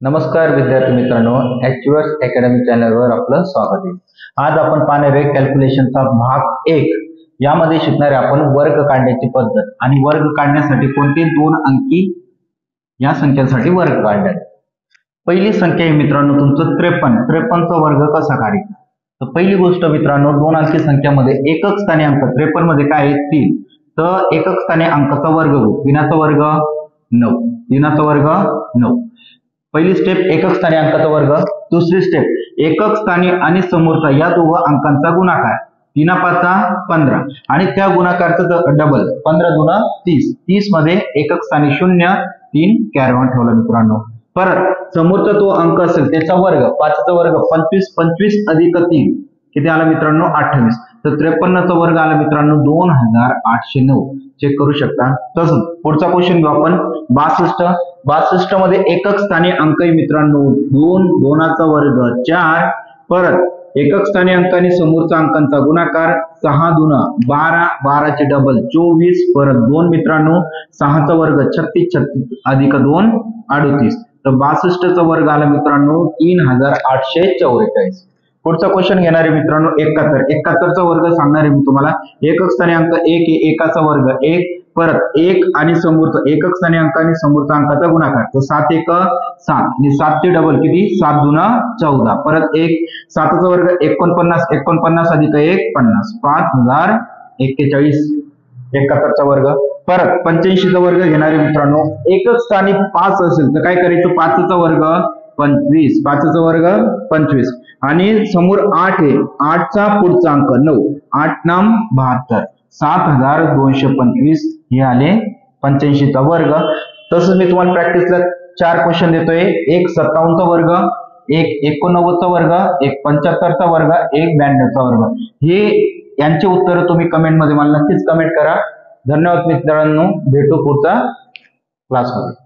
नमस्कार विद्यार्थी मित्रांनो, ॲक्च्युअर्स अकॅडमी चॅनलवर आपलं स्वागत आहे। आज आपण पाहणार आहे कॅल्क्युलेशनचा भाग 1। यामध्ये शिकणार आहे आपण वर्ग काढण्याची पद्धत आणि वर्ग काढण्यासाठी कोणते दोन अंकी या संख्यांसाठी वर्ग काढण्यात। पहिली संख्या आहे मित्रांनो तुमचं 53। 53 चा वर्ग कसा काढायचा? तर पहिली गोष्ट मित्रांनो, दोन अंकी संख्यामध्ये एकक स्थानी अंक 53 मध्ये काय आहे 3, तर एकक स्थानी अंकाचा वर्ग होईल। 3 चा वर्ग 9, 3 चा वर्ग 9। पहिली स्टेप एकक स्थानी अंकाचा वर्ग। दुसरी स्टेप एकक स्थानी आणि समोरचा या दोघा अंकांचा गुणाकार। 3 5 15 आणि त्या गुणाकारचा डबल 15 2 30। 30 मध्ये एकक स्थानी 0, 3 कॅरवन ठेवला मित्रांनो। परत समोरचा तो अंक असेल त्याचा वर्ग, 5 चा वर्ग 25, 25 अधिक 3 किती आला मित्रांनो 28। तर 53 चा वर्ग आला मित्रांनो 2809। चेक करू शकता। तसंच पुढचा क्वेश्चन घेऊ आपण 62। 62 मध्ये एकक स्थानी अंक आहे मित्रांनो 2, 2 चा वर्ग 4। परत एकक स्थानी अंक आणि समोरचा अंकांचा गुणाकार 6 2 12, 12 चे डबल 24। परत 2 मित्रांनो 6 चा वर्ग 36, 36 अधिक 2 38। तर 62 चा वर्ग आला मित्रांनो 3844। पुढचा क्वेश्चन घेणार आहे मित्रांनो 71। 71 चा वर्ग सांगणार आहे मी तुम्हाला। एकक स्थानी अंक 1 आहे, एकाचा वर्ग 1। परत 1 आणि समोरचा एकक स्थानी अंक आणि समोरचा अंकाचा गुणाकार, तर 7 1 7 आणि 7 चे डबल किती 7 2 14। परत 1 7 चा वर्ग 49, 49 अधिक 1 50, 5041। 71 चा वर्ग। परत 85 चा वर्ग घेणार आहे मित्रांनो। एकक स्थानी 5 असेल तर काय करायचं, 5 चा वर्ग 25, 5 चा वर्ग 25 आणि समोर 8 आहे, 8 चा पुढचा अंक 9, 8 9 72, 7225 हे आले 85 चा वर्ग। तसंच मी तुम्हाला प्रॅक्टिसला 4 क्वेश्चन देतोय। एक 57 चा वर्ग, एक 89 चा वर्ग, एक 75 चा वर्ग, एक 92 चा वर्ग। हे यांचे उत्तर तुम्ही कमेंट मध्ये मला नक्कीच कमेंट करा। धन्यवाद मित्रांनो, भेटू पुढचा क्लास मध्ये।